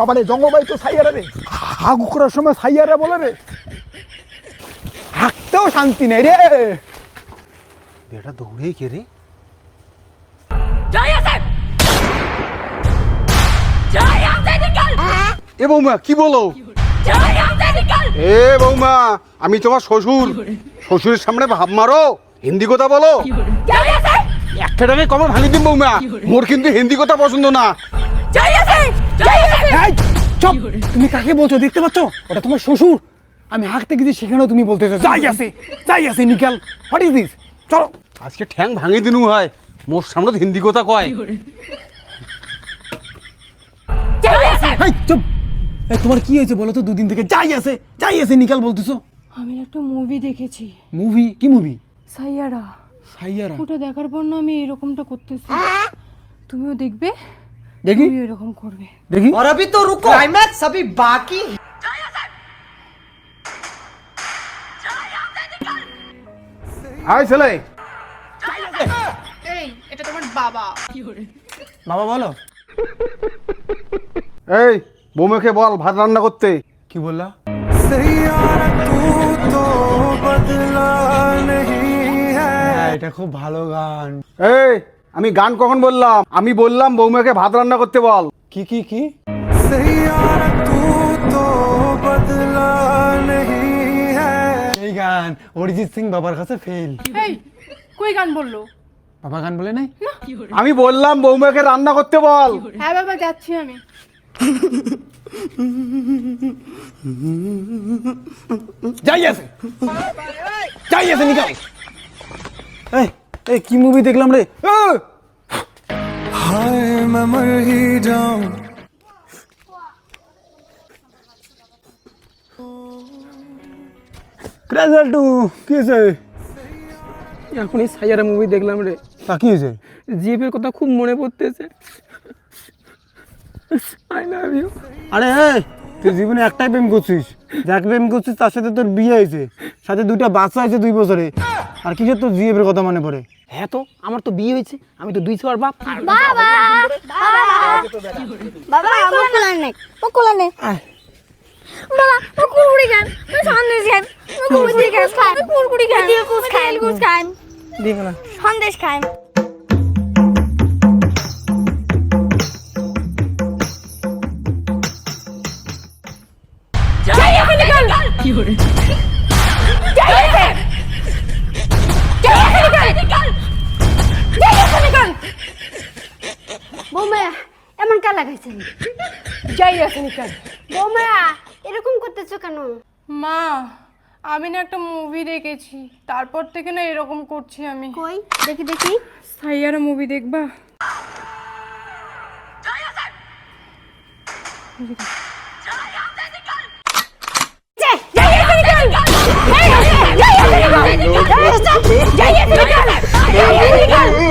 বাবা রে জঙ্গলবাই তো সাইয়ারা রে হাগ করার সময় সাইয়ারা বলে রে হাঁকতেও শান্তি নেই রে বেটা দৌড়েই কে রে এ বৌমা কি বলো এ বৌমা আমি তোমার শ্বশুর শ্বশুরের সামনে ভাব মারো হিন্দি কথা বলো একটা টাকায় কমর ভাঙি দিন বৌমা মোর কিন্তু হিন্দি কথা পছন্দ না চুপ তুমি কাকে বলছো দেখতে পাচ্ছ ওটা তোমার শ্বশুর আমি হাঁকতে গেছি সেখানেও তুমি বলতেছো যাই আছে নিকাল হোয়াট ইজ দিস চলো আজকে ঠ্যাং ভাঙি দিনু হয় মোর সামনে তো হিন্দি কথা কয় এই, চুপ এই, তোমার কি হয়েছে বলো তো দুদিন থেকে যাই আছে নিকাল বলতেছো আমি একটা মুভি দেখেছি মুভি কি মুভি সাইয়ারা সাইয়ারা ওটা দেখার পর না আমি এরকমটা করতেছি তুমিও দেখবে দেখি তুমিও এরকম করবে দেখি और अभी तो रुको क्लाइमैक्स अभी बाकी হাই ছেলে এই এটা তোমার বাবা বাবা বলো এই বৌমাকে বল ভাত রান্না করতে কি বললা হ্যাঁ, এটা খুব ভালো গান এই আমি গান কখন বললাম আমি বললাম বৌমাকে ভাত রান্না করতে বল কি এই গান অরিজিৎ সিং বাবার কাছে ফেল এই কই গান বললো বাবা গান বলে নাই আমি বললাম বৌমাকে রান্না করতে বল হ্যাঁ বাবা যাচ্ছি আমি যাই আছে নিকাল এই এই কি মুভি দেখলাম রে ক্রাজাল্টু কি হয়েছে এখন এই সাইয়ারা মুভি দেখলাম রে তা কি হয়েছে জিএফের কথা খুব মনে পড়তেছে আই লাভ ইউ আরে এই, তুই জীবনে একটাই প্রেম করছিস যাক প্রেম করছিস তার সাথে তোর বিয়ে হয়েছে সাথে দুইটা বাচ্চা হয়েছে 2 বছরে আর কিসের তোর জিএফ এর কথা মনে পড়ে হ্যাঁ তো আমার তো বিয়ে হয়েছে আমি তো 2 ছোয়ার বাপ বাবা ও কোলানে বাবা ও কুড়কুড়ি খান ও সন্দেশ খান ও কুড়কুড়ি খান কুড়কুড়ি খান কুছ খান দেখো না সন্দেশ খান বৌমা এমন কা লাগাইছেন যাই আছে নিকাল বৌমা এরকম করতেছো কেন মা আমি না একটা মুভি দেখেছি তারপর থেকে না এরকম করছি আমি কই দেখি দেখি সাইয়ারা মুভি দেখবা যাই